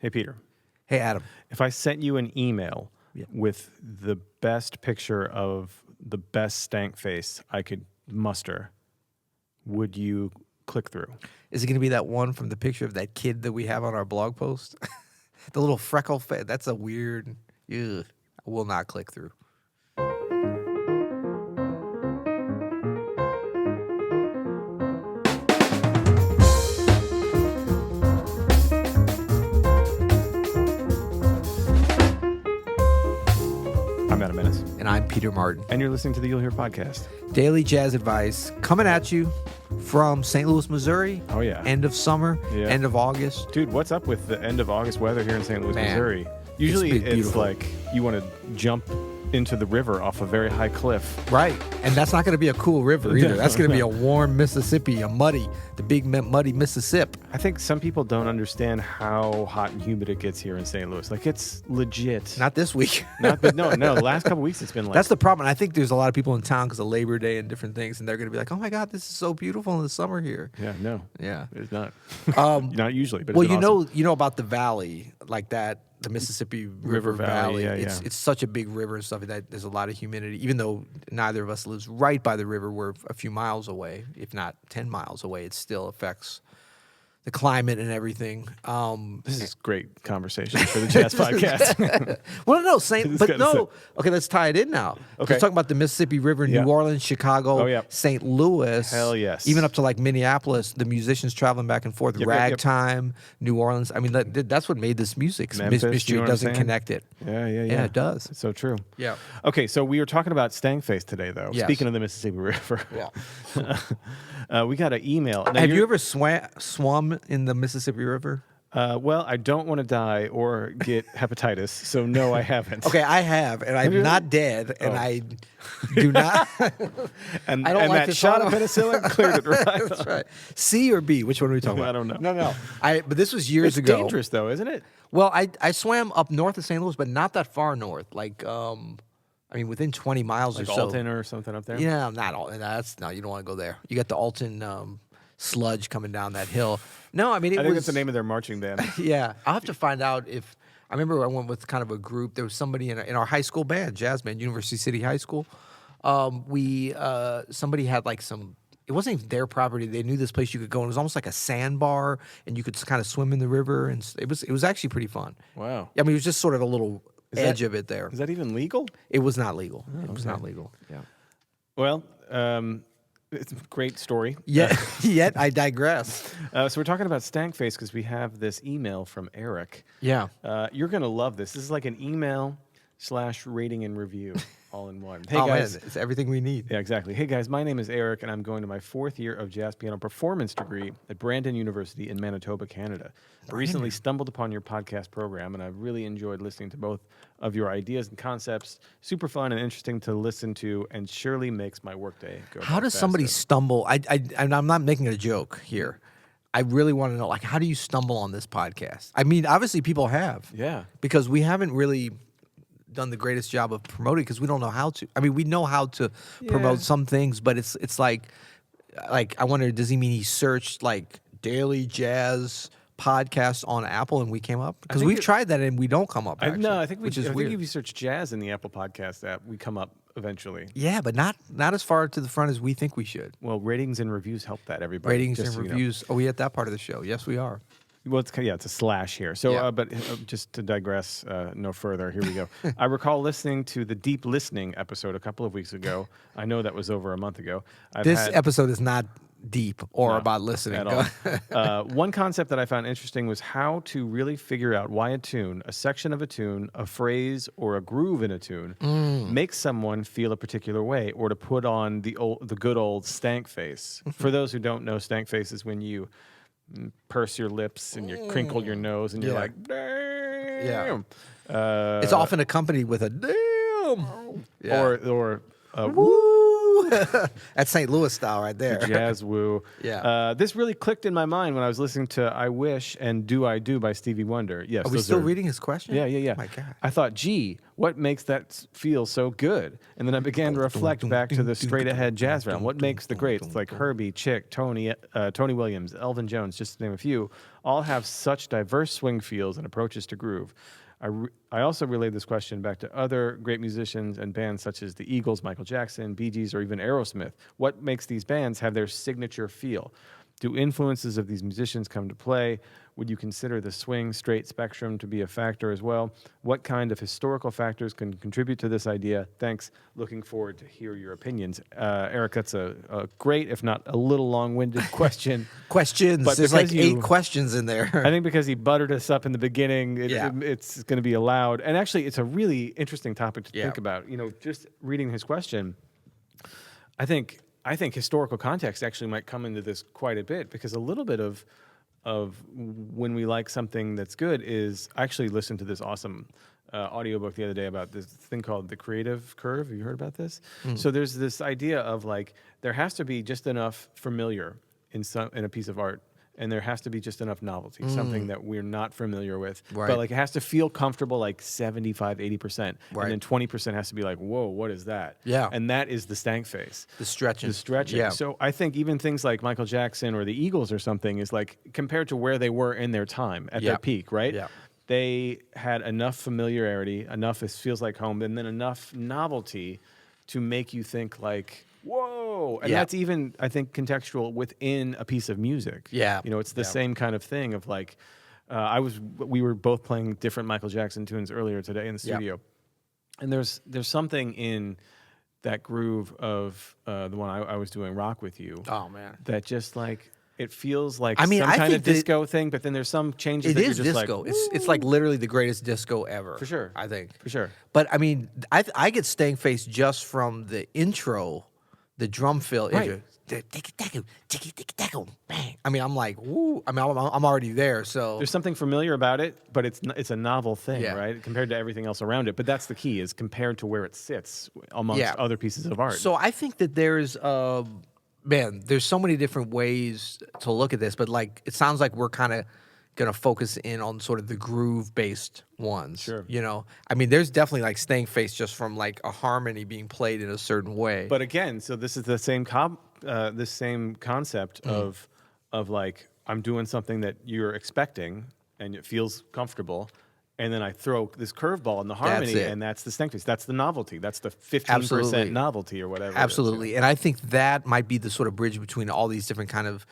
Hey, Peter. Hey, Adam. If I sent you an email with the best picture of the best stank face I could muster, would you click through? Is it going to be that one from the picture of that kid that we have on our blog post? The little freckle face. That's a weird... Ugh. I will not click through. I'm Adam Maness. And I'm Peter Martin. And you're listening to the You'll Hear podcast. Daily jazz advice coming at you from St. Louis, Missouri. Oh, yeah. End of summer, end of August. Dude, what's up with the end of August weather here in St. Louis, Man, Missouri? Usually it's beautiful. like you want to jump into the river off a very high cliff. Right. And that's not going to be a cool river either. That's going to be a warm Mississippi, the big muddy Mississippi. I think some people don't understand how hot and humid it gets here in St. Louis. Like, it's legit. Not this week. No, the last couple weeks it's been like... That's the problem. I think there's a lot of people in town because of Labor Day and different things, and they're going to be like, oh, my God, this is so beautiful in the summer here. Yeah, no. Yeah. It's not. Not usually, but it's well, been awesome. you know about the valley, like that, the Mississippi River Valley. It's such a big river and stuff that there's a lot of humidity. Even though neither of us lives right by the river, we're a few miles away, if not 10 miles away. It still affects the climate and everything. This is great conversation for the Jazz Podcast. Well, okay, let's tie it in now. Okay. Let's talk about the Mississippi River, New Orleans, Chicago, St. Louis. Hell yes. Even up to like Minneapolis, the musicians traveling back and forth, ragtime, New Orleans. I mean, that's what made this music. Memphis, Mystery you know doesn't connect it. Yeah, it does. It's so true. Yeah. Okay, so we were talking about stank face today, though. Yes. Speaking of the Mississippi River. Yeah. We got an email. Now, Have you ever swum in the Mississippi River? Well, I don't want to die or get hepatitis, so no, I haven't. Okay, I have, and I'm not dead, and I do not. and I don't like that to shot swallow. of penicillin cleared it right. That's right. C or B? Which one are we talking about? I don't know. No. But this was years It's ago. dangerous, though, isn't it? Well, I swam up north of St. Louis, but not that far north. Like, within 20 miles Like or so. Alton or something up there? Yeah, not Alton. No, you don't want to go there. You got the Alton sludge coming down that hill. No, I mean, I think that's the name of their marching band. Yeah, I'll have to find out if. I remember I went with kind of a group. There was somebody in our high school band, jazz band, University City High School. Somebody had like some. It wasn't even their property. They knew this place you could go, and it was almost like a sandbar, and you could kind of swim in the river, and it was actually pretty fun. Wow. I mean, it was just sort of a little edge of it there. Is that even legal? It was not legal. It was not legal. Yeah. Well, it's a great story. Yet I digress. So we're talking about stank face because we have this email from Eric. Yeah. You're going to love this. This is like an email / rating and review all in one. Hey, guys. Man, it's everything we need. Yeah, exactly. Hey, guys, my name is Eric, and I'm going to my 4th year of jazz piano performance degree at Brandon University in Manitoba, Canada. I recently stumbled upon your podcast program, and I've really enjoyed listening to both of your ideas and concepts. Super fun and interesting to listen to, and surely makes my workday go How does faster. somebody stumble? I'm not making a joke here. I really want to know, like, how do you stumble on this podcast? I mean, obviously people have. Yeah. Because we haven't really done the greatest job of promoting because we don't know how to. I mean, we know how to promote some things, but it's like I wonder, does he mean he searched like daily jazz podcast on Apple and we came up? Because we've tried that and we don't come up. Actually, I think which is I weird. think if you search jazz in the Apple Podcast app, we come up eventually. Yeah, but not as far to the front as we think we should. Well, ratings and reviews help that, everybody. Ratings just and so you know. reviews. Are we at that part of the show? Yes, we are. Well, it's a slash here. So, but just to digress no further, here we go. I recall listening to the Deep Listening episode a couple of weeks ago. I know that was over a month ago. This episode is not deep or about listening. At all. One concept that I found interesting was how to really figure out why a section of a tune, a phrase, or a groove in a tune makes someone feel a particular way, or to put on the good old stank face. For those who don't know, stank face is when you purse your lips and you crinkle your nose and you're like, damn. It's often accompanied with a damn. Or woo. That's St. Louis style right there. Jazz woo. Yeah. This really clicked in my mind when I was listening to I Wish and Do I Do by Stevie Wonder. Yes. Are we still reading his question? Yeah, yeah, yeah. Oh my God. I thought, gee, what makes that feel so good? And then I began to reflect back to the straight ahead jazz round. What makes the greats like Herbie, Chick, Tony Williams, Elvin Jones, just to name a few, all have such diverse swing feels and approaches to groove? I also relayed this question back to other great musicians and bands such as the Eagles, Michael Jackson, Bee Gees, or even Aerosmith. What makes these bands have their signature feel? Do influences of these musicians come to play? Would you consider the swing straight spectrum to be a factor as well? What kind of historical factors can contribute to this idea? Thanks. Looking forward to hear your opinions. Eric, that's a great, if not a little long-winded question. Questions. But There's like because 8 questions in there. I think because he buttered us up in the beginning, Yeah. it's going to be allowed. And actually, it's a really interesting topic to Yeah. think about. You know, just reading his question, I think historical context actually might come into this quite a bit, because a little bit of when we like something that's good is, I actually listened to this awesome audiobook the other day about this thing called the creative curve. Have you heard about this? So there's this idea of like, there has to be just enough familiar in a piece of art, and there has to be just enough novelty, something that we're not familiar with. Right. But like, it has to feel comfortable, like 75, 80%. Right. And then 20% has to be like, whoa, what is that? Yeah. And that is the stank face. The stretching. The stretching. Yeah. So I think even things like Michael Jackson or the Eagles or something is like, compared to where they were in their time at Yeah. their peak, right? Yeah. They had enough familiarity, enough it feels like home, and then enough novelty to make you think like, whoa. And Yeah. that's even, I think, contextual within a piece of music. Yeah. You know, it's the Yeah. same kind of thing of like, we were both playing different Michael Jackson tunes earlier today in the Yeah. studio. And there's something in that groove of the one I was doing, Rock With You, Oh man. that just like, it feels like I mean, some I kind think of that disco thing, but then there's some changes It that is you're just disco. like, It's like literally the greatest disco ever. For sure. I think. for sure. But I mean, I get stank face just from the intro, the drum fill. Right. Bang. I mean, I'm like, woo. I mean, I'm already there. So There's something familiar about it, but it's a novel thing, Yeah. right? Compared to everything else around it. But that's the key, is compared to where it sits amongst Yeah. other pieces of art. So I think that there's man, there's so many different ways to look at this, but like it sounds like we're kind of gonna focus in on sort of the groove based ones. Sure. You know, I mean, there's definitely like stank face just from like a harmony being played in a certain way. But again, so this is the same this same concept of like, I'm doing something that you're expecting and it feels comfortable, and then I throw this curveball in the harmony, it. and that's the stank face. That's the novelty. That's the 15% Absolutely. novelty or whatever. Absolutely, and I think that might be the sort of bridge between all these different kind of,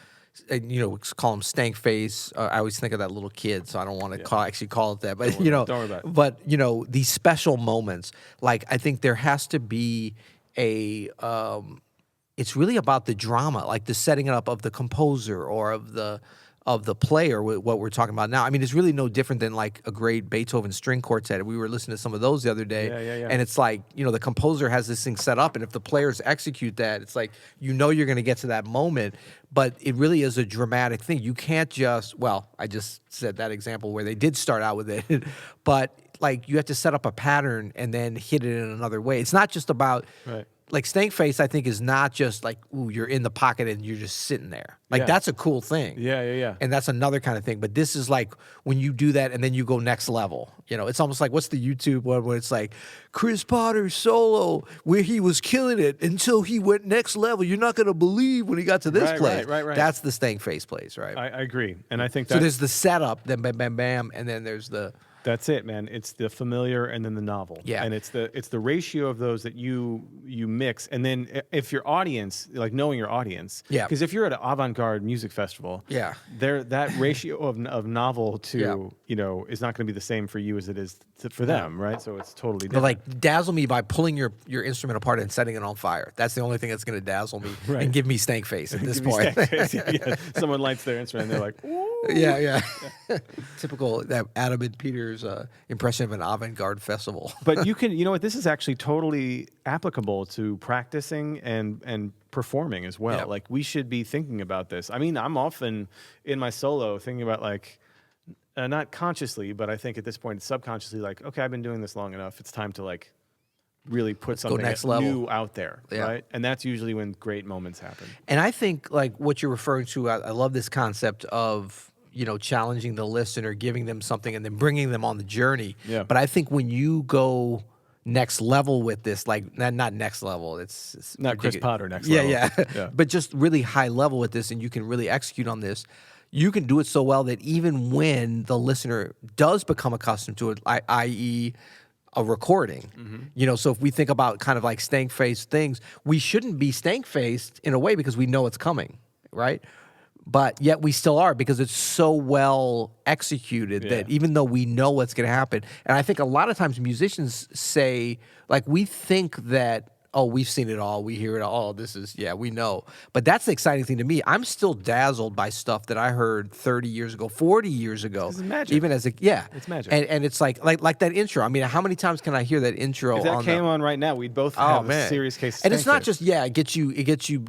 you know, call them stank face. I always think of that little kid, so I don't want to actually call it that. But you know, don't worry about it. But you know, these special moments, like I think there has to be a. It's really about the drama, like the setting up of the composer or of the player, what we're talking about now. I mean, it's really no different than like a great Beethoven string quartet. We were listening to some of those the other day. Yeah. And it's like, you know, the composer has this thing set up, and if the players execute that, it's like, you know, you're going to get to that moment. But it really is a dramatic thing. You can't just, well, I just said that example where they did start out with it, but like you have to set up a pattern and then hit it in another way. It's not just about... Right. Like stank face, I think, is not just like, ooh, you're in the pocket and you're just sitting there. Like Yeah. that's a cool thing. Yeah. And that's another kind of thing. But this is like when you do that and then you go next level. You know, it's almost like, what's the YouTube one where it's like Chris Potter's solo where he was killing it until he went next level. You're not going to believe when he got to this place. Right. That's the stank face place, right? I agree. And I think So there's the setup, then bam, bam, bam, and then there's the... That's it, man. It's the familiar and then the novel. Yeah. And it's the ratio of those that you mix. And then if your audience, like knowing your audience. Yeah. Because if you're at an avant-garde music festival, Yeah. that ratio of novel to, Yeah. you know, is not going to be the same for you as it is for them, right? So it's totally But different. like dazzle me by pulling your instrument apart and setting it on fire. That's the only thing that's going to dazzle me Right. and give me stank face at this Give me point. stank face. Yeah. Someone lights their instrument and they're like, ooh. Yeah. Typical that Adam and Peter's impression of an avant-garde festival. But you know what? This is actually totally applicable to practicing and performing as well. Yeah. Like, we should be thinking about this. I mean, I'm often in my solo thinking about like, not consciously, but I think at this point subconsciously, like, okay, I've been doing this long enough. It's time to like really put something next level. new out there, Yeah. right? And that's usually when great moments happen. And I think like what you're referring to, I love this concept of, challenging the listener, giving them something and then bringing them on the journey. Yeah. But I think when you go next level with this, like not next level, it's Not Chris ridiculous. Potter next level. Yeah. But just really high level with this, and you can really execute on this. You can do it so well that even when the listener does become accustomed to it, i.e., a recording, so if we think about kind of like stank-faced things, we shouldn't be stank-faced in a way because we know it's coming, right? But yet we still are because it's so well executed that even though we know what's going to happen, and I think a lot of times musicians say, like, we think that, oh, we've seen it all, we hear it all, we know. But that's the exciting thing to me. I'm still dazzled by stuff that I heard 30 years ago, 40 years ago. It's magic. Even as It's magic. And it's like that intro. I mean, how many times can I hear that intro? If that came on right now, we'd both have a serious case of And it's not stank just, it gets you,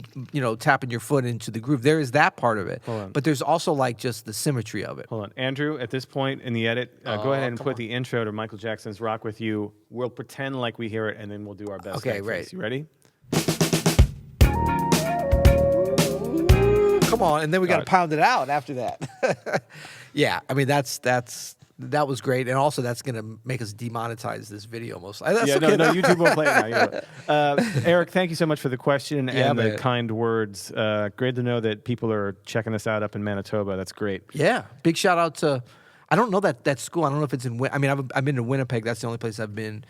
tapping your foot into the groove. There is that part of it. Hold on. But there's also like just the symmetry of it. Hold on. Andrew, at this point in the edit, go ahead and put the intro to Michael Jackson's Rock With You. We'll pretend like we hear it, and then we'll do our best. Okay, stank right. face. You ready? Come on, and then we got to pound it out after that. Yeah, I mean that was great, and also that's going to make us demonetize this video most. That's okay. No, YouTube will play it now. Eric, thank you so much for the question and the kind words. Great to know that people are checking us out up in Manitoba. That's great. Yeah, big shout out to. I don't know that school. I don't know if it's in. I mean, I've been to Winnipeg. That's the only place I've been.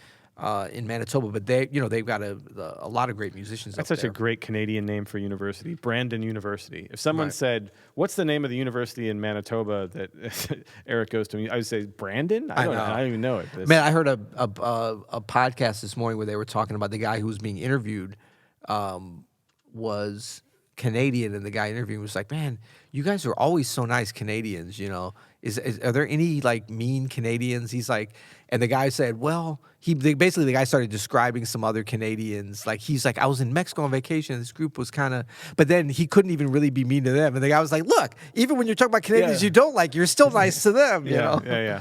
In Manitoba, but they've got a lot of great musicians. That's up such there. a great Canadian name for university, Brandon University. If someone said, "What's the name of the university in Manitoba that Eric goes to?" I would say Brandon. I don't even know it. Man, I heard a podcast this morning where they were talking about the guy who was being interviewed was Canadian, and the guy interviewing was like, "Man, you guys are always so nice, Canadians. Are there any like mean Canadians?" He's like, and the guy said, "Well." Basically the guy started describing some other Canadians. Like he's like, I was in Mexico on vacation and this group was kind of, but then he couldn't even really be mean to them. And the guy was like, look, even when you're talking about Canadians you don't like, you're still nice to them. Yeah.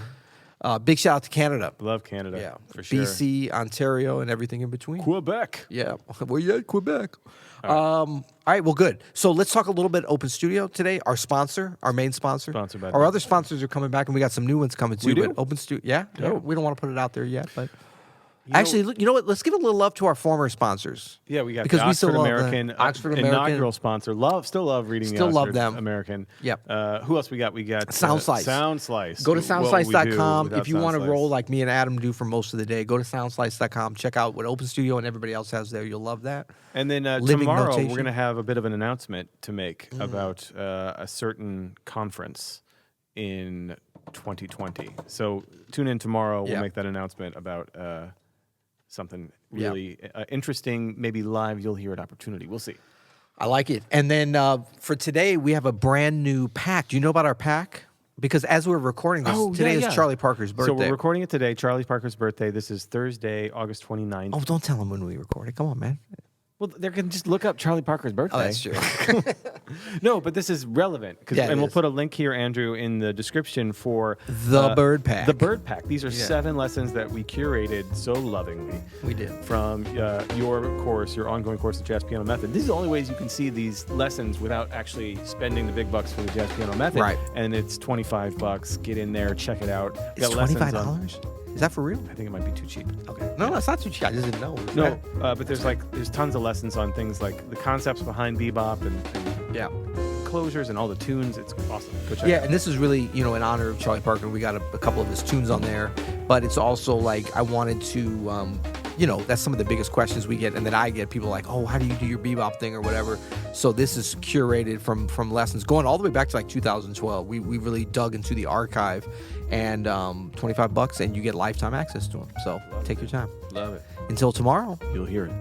Big shout out to Canada. Love Canada. Yeah, for sure. BC, Ontario, and everything in between. Quebec. Yeah, well, yeah, Quebec. All right, well, good. So let's talk a little bit Open Studio today. Our sponsor, our main sponsor. Sponsored by our other sponsors are coming back, and we got some new ones coming too. We do? But Open Studio, yeah. We don't want to put it out there yet, but. You know what? Let's give a little love to our former sponsors. Yeah, we got because the we Oxford still American, Oxford American inaugural sponsor. Still love reading Still the love Oxford them. American. Yep. Who else we got? We got Soundslice. Soundslice. Go to What would we do soundslice.com without if you want to Soundslice? roll like me and Adam do for most of the day. Go to soundslice.com. Check out what Open Studio and everybody else has there. You'll love that. And then Living tomorrow notation. we're going to have a bit of an announcement to make about a certain conference in 2020. So tune in tomorrow. We'll make that announcement about something really interesting, maybe live. You'll hear an opportunity. We'll see. I like it. And then for today, we have a brand new pack. Do you know about our pack? Because as we're recording this, today is Charlie Parker's birthday. So we're recording it today, Charlie Parker's birthday. This is Thursday, August 29th. Oh, don't tell them when we record it. Come on, man. Well, they're going to just look up Charlie Parker's birthday. Oh, that's true. No, but this is relevant. And we'll put a link here, Andrew, in the description for the Bird Pack. The Bird Pack. These are 7 lessons that we curated so lovingly. We did. From your course, your ongoing course, the Jazz Piano Method. These are the only ways you can see these lessons without actually spending the big bucks for the Jazz Piano Method. Right. And it's $25. Get in there, check it out. It's $25? Is that for real? I think it might be too cheap. Okay. No, it's not too cheap. I just didn't know. No, but there's tons of lessons on things like the concepts behind bebop and closures and all the tunes. It's awesome. Go check it out. And this is really, in honor of Charlie Parker. We got a couple of his tunes on there, but it's also like I wanted to, that's some of the biggest questions we get and that I get. People like, oh, how do you do your bebop thing or whatever? So this is curated from lessons going all the way back to like 2012. We really dug into the archive, and $25 and you get lifetime access to them. So take your time. Love it. Until tomorrow. You'll hear it.